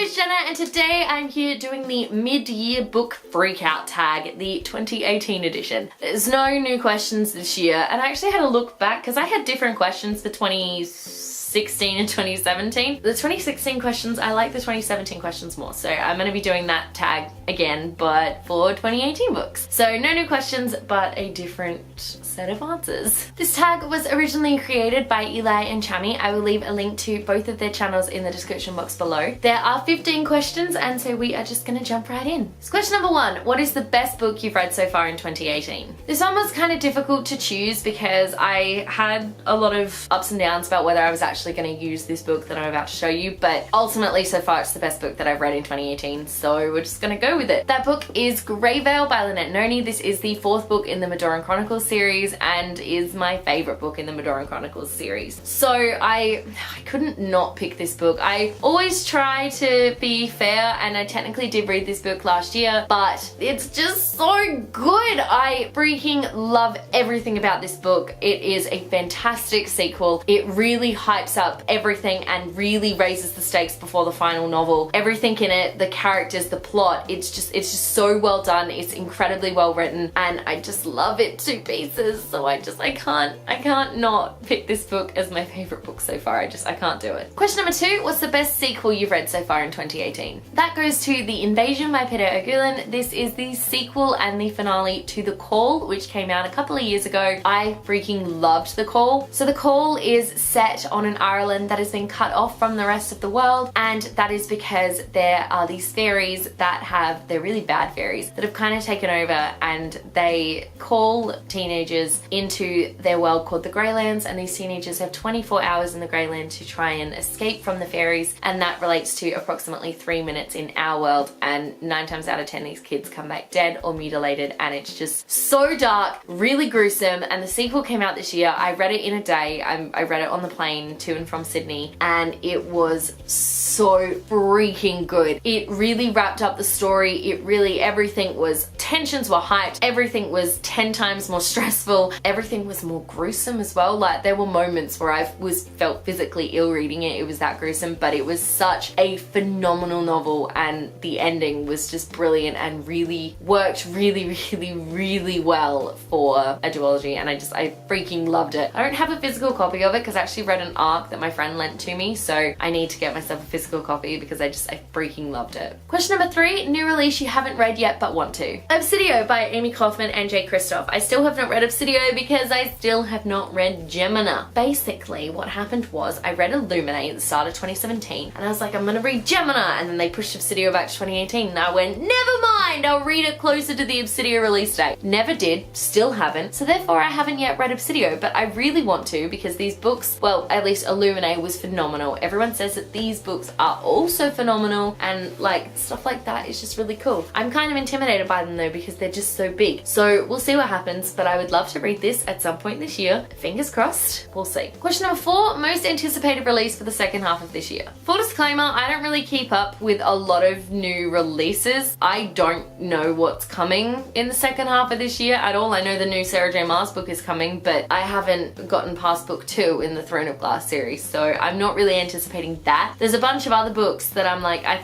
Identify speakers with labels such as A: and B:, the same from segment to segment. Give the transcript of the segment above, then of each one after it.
A: it's Jenna and today I'm here doing the mid-year book Freakout tag, the 2018 edition. There's no new questions this year, and I actually had a look back because I had different questions for 2016 and 2017. The 2016 questions, I like the 2017 questions more, so I'm going to be doing that tag again, but for 2018 books. So no new questions, but a different set of answers. This tag was originally created by Eli and Chami. I will leave a link to both of their channels in the description box below. There are 15 questions, and so we are just going to jump right in. So question number 1, what is the best book you've read so far in 2018? This one was kind of difficult to choose because I had a lot of ups and downs about whether I was actually going to use this book that I'm about to show you, but ultimately so far it's the best book that I've read in 2018, so we're just going to go with it. That book is Grey Veil by Lynette and Nonie. This is the 4th book in the Madoran Chronicles series and is my favorite book in the Madoran Chronicles series. So I couldn't not pick this book. I always try to be fair, and I technically did read this book last year, but it's just so good. I freaking love everything about this book. It is a fantastic sequel. It really hypes up everything and really raises the stakes before the final novel. Everything in it, the characters, the plot, it's just so well done. It's incredibly well written, and I just love it to pieces. So I can't not pick this book as my favorite book so far. I can't do it. Question number 2, what's the best sequel you've read so far in 2018? That goes to The Invasion by Peter O'Gulan. This is the sequel and the finale to The Call, which came out a couple of years ago. I freaking loved The Call. So The Call is set on an Ireland that has been cut off from the rest of the world, and that is because there are these fairies that they're really bad fairies that have kind of taken over, and they call teenagers into their world called the Greylands, and these teenagers have 24 hours in the Greyland to try and escape from the fairies, and that relates to approximately 3 minutes in our world, and 9 times out of 10 these kids come back dead or mutilated, and it's just so dark, really gruesome. And the sequel came out this year. I read it in a day. I read it on the plane to and from Sydney, and it was so freaking good. It really wrapped up the story. Everything was, tensions were hyped, everything was 10 times more stressful, everything was more gruesome as well. Like, there were moments where I felt physically ill reading it. It was that gruesome, but it was such a phenomenal novel, and the ending was just brilliant and really worked really well for a duology, and I freaking loved it. I don't have a physical copy of it because I actually read an ARC that my friend lent to me, so I need to get myself a physical copy because I freaking loved it. Question number 3, new release you haven't read yet but want to. Obsidio by Amy Kaufman and Jay Kristoff. I still have not read Obsidio because I still have not read Gemina. Basically what happened was I read Illuminate at the start of 2017, and I was like, I'm gonna read Gemina, and then they pushed Obsidio back to 2018, and I went, never mind, I'll read it closer to the Obsidio release date. Never did, still haven't, so therefore I haven't yet read Obsidio, but I really want to because these books, well, at least Illuminate was phenomenal. Everyone says that these books are also phenomenal, and like stuff like that is just really cool. I'm kind of intimidated by them though because they're just so big. So we'll see what happens, but I would love to read this at some point this year. Fingers crossed, we'll see. Question number 4, most anticipated release for the second half of this year. Full disclaimer, I don't really keep up with a lot of new releases. I don't know what's coming in the second half of this year at all. I know the new Sarah J Maas book is coming, but I haven't gotten past book 2 in the Throne of Glass series, so I'm not really anticipating that. There's a bunch of other books that I'm like, I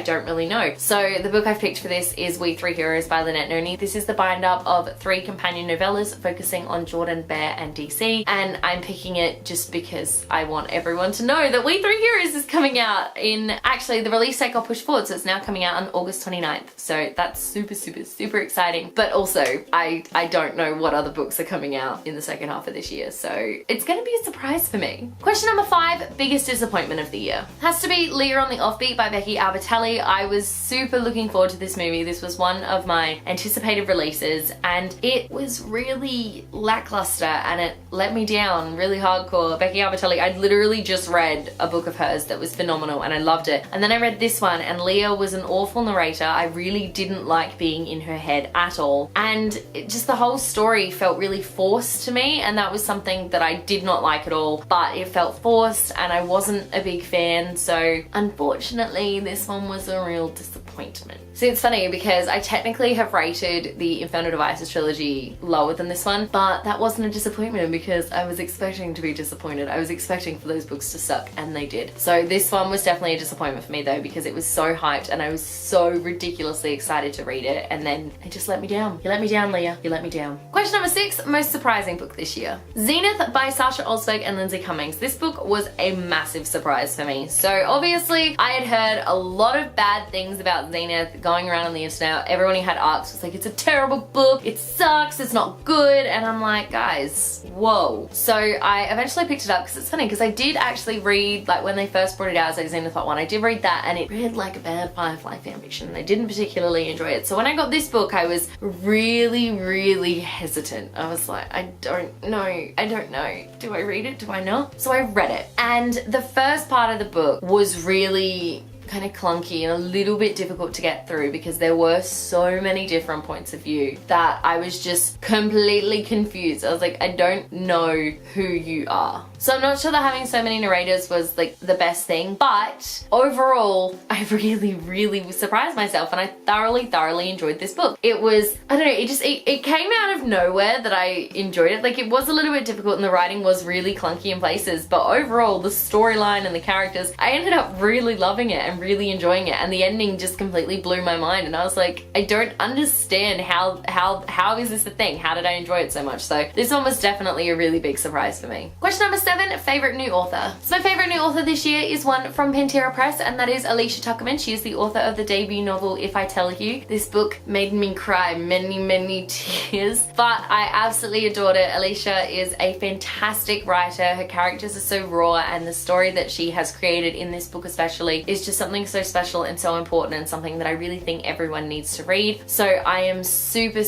A: don't really know. So the book I've picked for this is We Three Heroes by Lynette and Nonie. This is the bind-up of 3 companion novellas focusing on Jordan, Bear, and DC, and I'm picking it just because I want everyone to know that We Three Heroes is coming out in, actually the release date got pushed forward, so it's now coming out on August 29th. So that's super exciting. But also, I don't know what other books are coming out in the second half of this year, so it's gonna be a surprise for me. Question number 5, biggest disappointment of the year. Has to be Leah on the Offbeat by Becky Albertalli. I was super looking forward to this movie. This was one of my anticipated releases, and it was really lackluster, and it let me down really hardcore. Becky Albertalli, I'd literally just read a book of hers that was phenomenal and I loved it, and then I read this one and Leah was an awful narrator. I really didn't like being in her head at all, and the whole story felt really forced to me, and that was something that I did not like at all. all, but it felt forced and I wasn't a big fan, so unfortunately this one was a real disappointment. See, it's funny because I technically have rated the Infernal Devices trilogy lower than this one, but that wasn't a disappointment because I was expecting to be disappointed. I was expecting for those books to suck, and they did. So this one was definitely a disappointment for me though, because it was so hyped and I was so ridiculously excited to read it, and then it just let me down. You let me down, Leah. You let me down. Question number 6, most surprising book this year. Zenith by Sasha Olsberg and Lindsay Cummings. This book was a massive surprise for me. So obviously I had heard a lot of bad things about Zenith going around on the internet. Everyone who had arcs was like, it's a terrible book, it sucks, it's not good, and I'm like, guys, whoa. So I eventually picked it up because it's funny because I did actually read, like when they first brought it out as like Zenith Part 1, I did read that and it read like a bad Firefly fanfiction and I didn't particularly enjoy it. So when I got this book I was really hesitant. I was like, I don't know. Do I read it? Do I not? So I read it, and the first part of the book was really kind of clunky and a little bit difficult to get through because there were so many different points of view that I was just completely confused. I was like, I don't know who you are. So I'm not sure that having so many narrators was like the best thing, but overall I really surprised myself and I thoroughly enjoyed this book. It was, I don't know, it came out of nowhere that I enjoyed it. Like, it was a little bit difficult and the writing was really clunky in places, but overall the storyline and the characters, I ended up really loving it and really enjoying it, and the ending just completely blew my mind and I was like, I don't understand how is this a thing? How did I enjoy it so much? So this one was definitely a really big surprise for me. Question number 7, favorite new author. So my favorite new author this year is one from Pantera Press, and that is Alicia Tuckerman. She is the author of the debut novel If I Tell You. This book made me cry many tears, but I absolutely adored it. Alicia is a fantastic writer. Her characters are so raw, and the story that she has created in this book especially is just something so special and so important, and something that I really think everyone needs to read. So I am super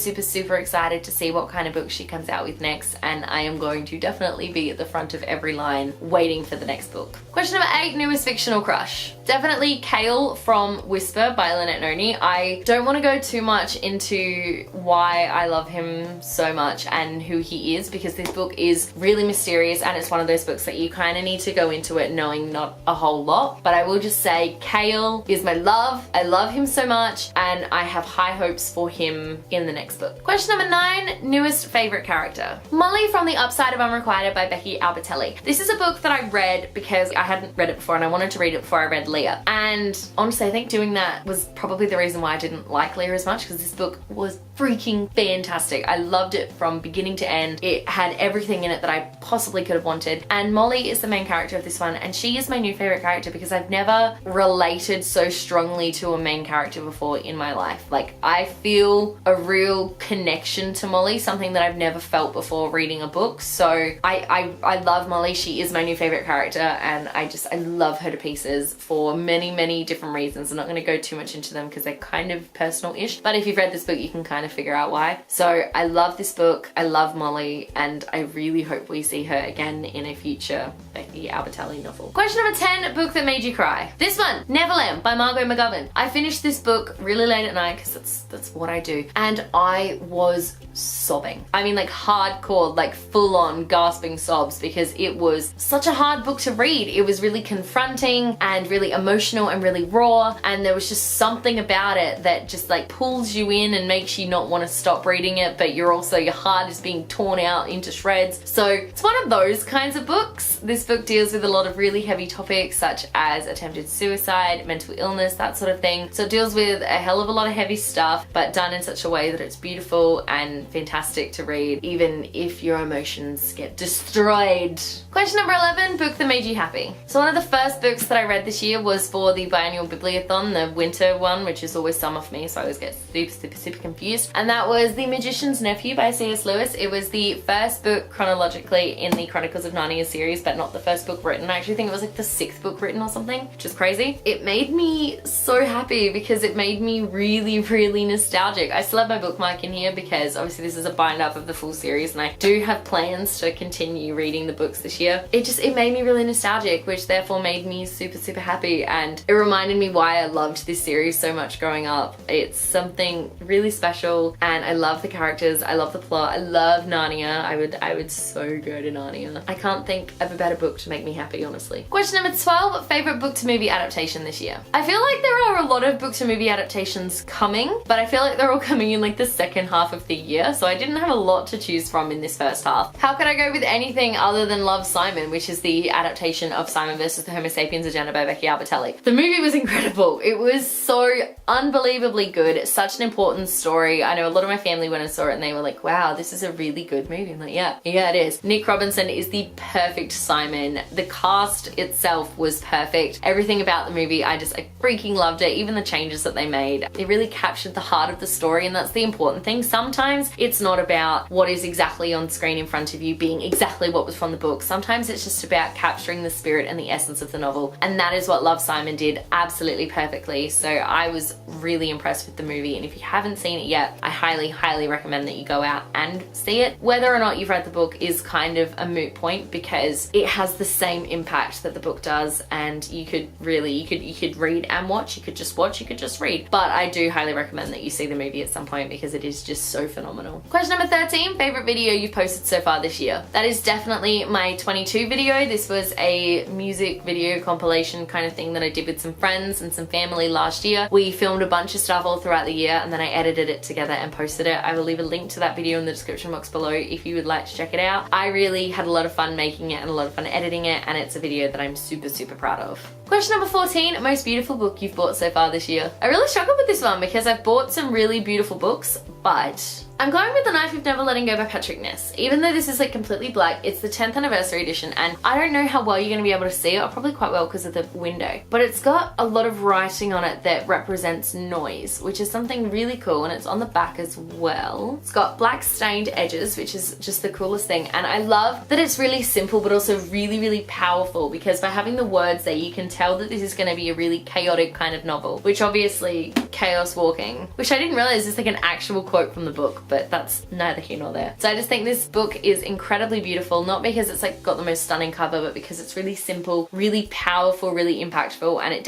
A: excited to see what kind of book she comes out with next, and I am going to definitely be at the front of every line waiting for the next book. Question number 8, newest fictional crush. Definitely Kale from Whisper by Lynette Nonie. I don't want to go too much into why I love him so much and who he is, because this book is really mysterious and it's one of those books that you kind of need to go into it knowing not a whole lot. But I will just say Kale is my love. I love him so much and I have high hopes for him in the next book. Question number 9, newest favorite character. Molly from The Upside of Unrequited by Becky Albertelli. This is a book that I read because I hadn't read it before and I wanted to read it before I read Leah. And honestly, I think doing that was probably the reason why I didn't like Leah as much, because this book was freaking fantastic. I loved it from beginning to end. It had everything in it that I possibly could have wanted. And Molly is the main character of this one, and she is my new favorite character because I've never related so strongly to a main character before in my life. Like, I feel a real connection to Molly, something that I've never felt before reading a book. So I love Molly. She is my new favorite character, and I love her to pieces for many different reasons. I'm not going to go too much into them because they're kind of personal-ish, but if you've read this book you can kind of figure out why. So I love this book, I love Molly, and I really hope we see her again in a future Becky Albertelli novel. Question number 10, book that made you cry. This one, Neverland by Margot McGovern. I finished this book really late at night because that's what I do, and I was sobbing. I mean, like hardcore, like full-on gasping sobs, because it was such a hard book to read. It was really confronting and really emotional and really raw, and there was just something about it that just like pulls you in and makes you not want to stop reading it, but your heart is being torn out into shreds. So it's one of those kinds of books. This book deals with a lot of really heavy topics such as attempted suicide, mental illness, that sort of thing. So it deals with a hell of a lot of heavy stuff, but done in such a way that it's beautiful and fantastic to read, even if your emotions get destroyed. Question number 11, book that made you happy. So one of the first books that I read this year was for the biannual bibliothon, the winter one, which is always summer for me, so I always get super confused. And that was The Magician's Nephew by C.S. Lewis. It was the first book chronologically in the Chronicles of Narnia series, but not the first book written. I actually think it was like the 6th book written or something, which is crazy. It made me so happy because it made me really nostalgic. I still have my bookmark in here because obviously this is a bind up of the full series, and I do have plans to continue reading the book books this year. It made me really nostalgic, which therefore made me super, super happy, and it reminded me why I loved this series so much growing up. It's something really special, and I love the characters, I love the plot, I love Narnia. I would so go to Narnia. I can't think of a better book to make me happy, honestly. Question number 12, favorite book to movie adaptation this year. I feel like there are a lot of book to movie adaptations coming, but I feel like they're all coming in like the second half of the year, so I didn't have a lot to choose from in this first half. How could I go with anything other than Love, Simon, which is the adaptation of Simon versus the Homo sapiens agenda by Becky Albertelli. The movie was incredible. It was so unbelievably good. It's such an important story. I know a lot of my family went and saw it and they were like, wow, this is a really good movie. I'm like, yeah, it is. Nick Robinson is the perfect Simon. The cast itself was perfect. Everything about the movie, I freaking loved it. Even the changes that they made. It really captured the heart of the story, and that's the important thing. Sometimes it's not about what is exactly on screen in front of you being exactly what was from the book. Sometimes it's just about capturing the spirit and the essence of the novel, and that is what Love, Simon did absolutely perfectly. So I was really impressed with the movie, and if you haven't seen it yet, I highly, highly recommend that you go out and see it. Whether or not you've read the book is kind of a moot point, because it has the same impact that the book does, and you could read and watch, you could just watch, you could just read. But I do highly recommend that you see the movie at some point, because it is just so phenomenal. Question number 13, favorite video you've posted so far this year. That is definitely my 22 video. This was a music video compilation kind of thing that I did with some friends and some family last year. We filmed a bunch of stuff all throughout the year, and then I edited it together and posted it. I will leave a link to that video in the description box below if you would like to check it out. I really had a lot of fun making it and a lot of fun editing it, and it's a video that I'm super, super proud of. Question number 14, most beautiful book you've bought so far this year. I really struggled with this one because I've bought some really beautiful books, but I'm going with The Knife You've Never Letting Go by Patrick Ness. Even though this is like completely black, it's the 10th anniversary edition, and I don't know how well you're going to be able to see it, or probably quite well because of the window, but it's got a lot of writing on it that represents noise, which is something really cool, and it's on the back as well. It's got black stained edges, which is just the coolest thing, and I love that it's really simple but also really, really powerful, because by having the words there you can tell that this is going to be a really chaotic kind of novel, which obviously chaos walking, which I didn't realize is like an actual quote from the book, but that's neither here nor there. So I just think this book is incredibly beautiful, not because it's like got the most stunning cover, but because it's really simple, really powerful, really impactful, and it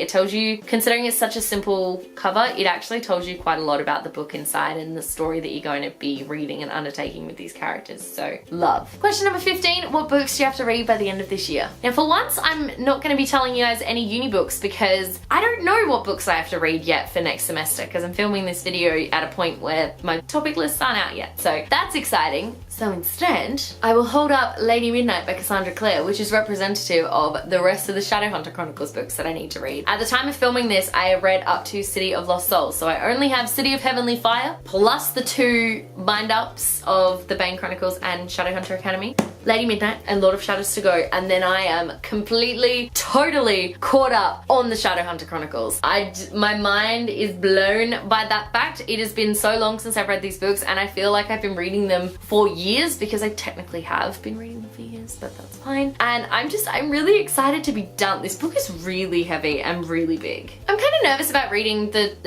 A: tells you, considering it's such a simple cover, it actually tells you quite a lot about the book inside and the story that you're going to be reading and undertaking with these characters. So love. Question number 15, what books do you have to read by the end of this year? Now for once, I'm not going to be telling you guys any uni books, because I don't know what books I have to read yet for next semester, because I'm filming this video at a point where my topic lists aren't out yet. So that's exciting. So instead, I will hold up Lady Midnight by Cassandra Clare, which is representative of the rest of the Shadowhunter Chronicles books that I need to read. At the time of filming this, I have read up to City of Lost Souls, so I only have City of Heavenly Fire, plus the 2 bind-ups of the Bane Chronicles and Shadowhunter Academy, Lady Midnight and Lord of Shadows to go, and then I am completely, totally caught up on the Shadowhunter Chronicles. My mind is blown by that fact. It has been so long since I've read these books, and I feel like I've been reading them for years, because I technically have been reading them for years, but that's fine. And I'm really excited to be done. This book is really heavy and really big. I'm kind of nervous about reading the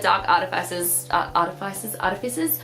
A: Dark Artificers.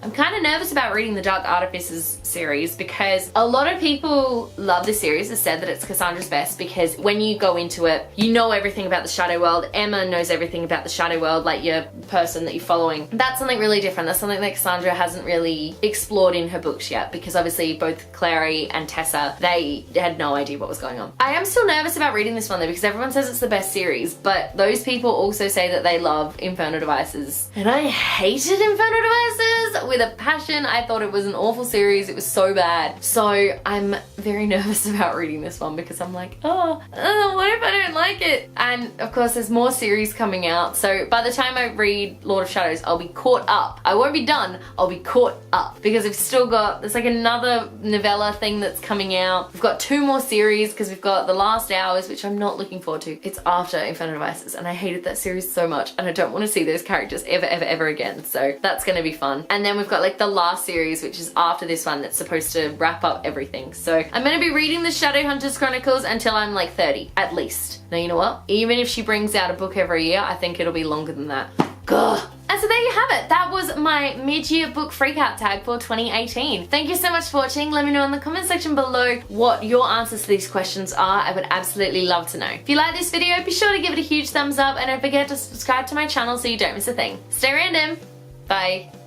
A: I'm kind of nervous about reading the Dark Artificers series, because a lot of people love this series, have said that it's Cassandra's best, because when you go into it, you know everything about the Shadow World. Emma knows everything about the Shadow World, like your person that you're following. That's something really different. That's something that Cassandra hasn't really explored in her books yet, because obviously both Clare and Tessa, they had no idea what was going on. I am still nervous about reading this one though, because everyone says it's the best series, but those people also say that they love Inferno Devices, and I hated Inferno Devices with a passion. I thought it was an awful series. It was so bad. So I'm very nervous about reading this one, because I'm like, what if I don't like it? And of course there's more series coming out, so by the time I read Lord of Shadows, I'll be caught up. I won't be done, I'll be caught up, because I've still got, there's like another novella thing that's coming out. We've got 2 more series, because we've got The Last Hours, which I'm not looking forward to. It's after Inferno Devices, and I hated that series so much, and I don't want to see those characters ever again, so that's gonna be fun. And then we've got like the last series, which is after this one, that's supposed to wrap up everything. So I'm gonna be reading the Shadowhunters Chronicles until I'm like 30, at least. Now you know what? Even if she brings out a book every year, I think it'll be longer than that. Gah. As so there you have it. That was my mid-year book freakout tag for 2018. Thank you so much for watching. Let me know in the comment section below what your answers to these questions are. I would absolutely love to know. If you like this video, be sure to give it a huge thumbs up and don't forget to subscribe to my channel so you don't miss a thing. Stay random. Bye.